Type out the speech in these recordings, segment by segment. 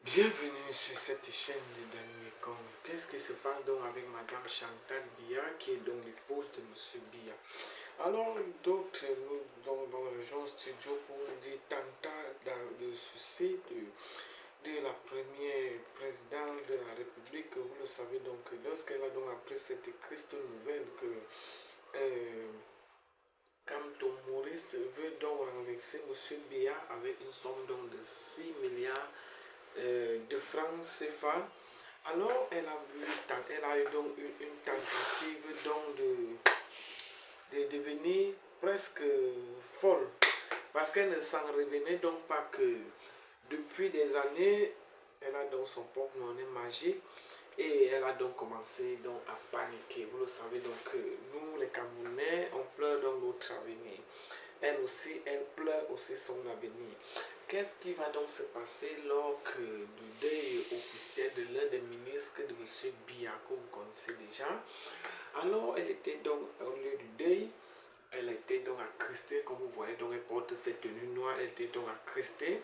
Bienvenue sur cette chaîne de Daniel Kong. Qu'est-ce qui se passe donc avec Madame Chantal Biya, qui est donc l'épouse de Monsieur Biya? Alors, d'autres nous ont rejoint au studio pour nous dire tant de soucis de la première présidente de la République. Vous le savez donc, lorsqu'elle a donc appris cette triste nouvelle que Kamto Maurice veut donc renverser Monsieur Biya avec une somme donc de 6 milliards de francs CFA. Alors elle a eu donc une tentative donc de devenir presque folle, parce qu'elle ne s'en revenait donc pas que depuis des années elle a donc son porte-monnaie magique et elle a donc commencé donc à paniquer. Vous le savez donc que nous les Camerounais on pleure donc notre avenir. Elle aussi, elle pleure aussi son avenir. Qu'est-ce qui va donc se passer lors du deuil officiel de l'un des ministres de M. Biya, que vous connaissez déjà? Alors, elle était donc au lieu du deuil, elle était donc attristée, comme vous voyez, donc elle porte cette tenue noire, elle était donc attristée.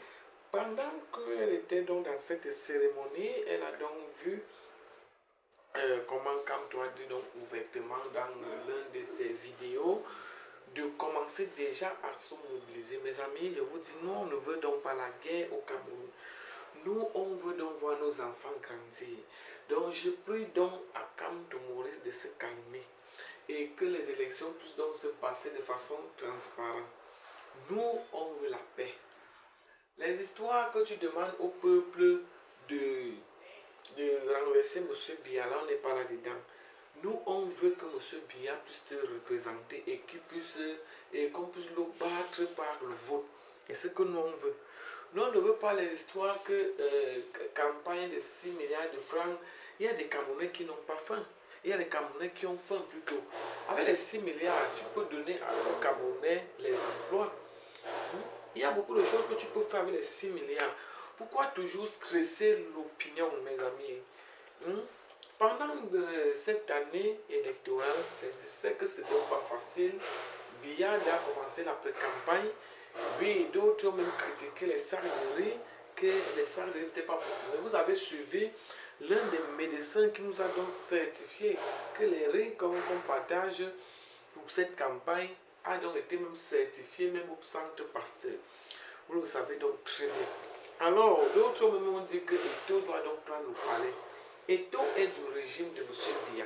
Pendant qu'elle était donc dans cette cérémonie, elle a donc vu comment, comme toi dit donc ouvertement dans l'un de ses vidéos, de commencer déjà à se mobiliser. Mes amis, je vous dis, nous, on ne veut donc pas la guerre au Cameroun. Nous, on veut donc voir nos enfants grandir. Donc, je prie donc à Kamto Maurice de se calmer et que les élections puissent donc se passer de façon transparente. Nous, on veut la paix. Les histoires que tu demandes au peuple de, de renverser M. Biya, là, on n'est pas là-dedans. Nous, on veut que M. Biya puisse se représenter et qu'on puisse le battre par le vote. Et ce que nous, on veut. Nous, on ne veut pas les histoires que campagne de 6 milliards de francs, il y a des Camerounais qui n'ont pas faim. Il y a des Camerounais qui ont faim plutôt. Avec les 6 milliards, tu peux donner aux Camerounais les emplois. Il y a beaucoup de choses que tu peux faire avec les 6 milliards. Pourquoi toujours stresser l'opinion, mes amis? Pendant cette année électorale, je sais que ce n'est pas facile. Biya a commencé la pré-campagne. Oui, d'autres ont même critiqué les sacs de riz, que les sacs de riz n'étaient pas professionnels. Vous avez suivi l'un des médecins qui nous a donc certifié que les riz qu'on partage pour cette campagne a donc été même certifié même au centre Pasteur. Vous le savez donc très bien. Alors, d'autres même ont dit que Eto doit donc prendre le palais. Eto est du régime de M. Biya.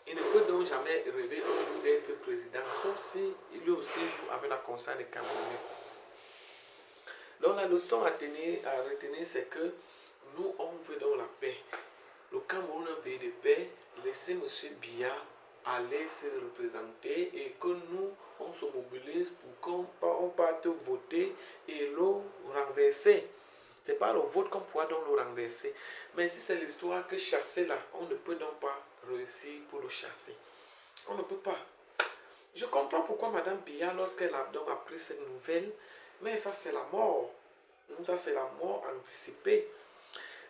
Il ne peut donc jamais rêver un jour d'être président, sauf si lui aussi joue avec la conscience des Camerounais. Donc la leçon à retenir, c'est que nous, on veut donc la paix. Le Cameroun a un pays de paix. Laissez M. Biya aller se représenter et que nous, on se mobilise pour qu'on parte voter et le renverser. Ce n'est pas le vote qu'on pourra donc le renverser. Mais si c'est l'histoire que chasser là, on ne peut donc pas réussir pour le chasser. On ne peut pas. Je comprends pourquoi Madame Biya, lorsqu'elle a donc appris cette nouvelle, mais ça c'est la mort. Ça c'est la mort anticipée.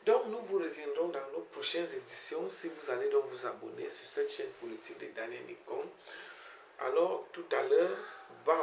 Donc nous vous reviendrons dans nos prochaines éditions si vous allez donc vous abonner sur cette chaîne politique de Daniel Nikon. Alors tout à l'heure, bye.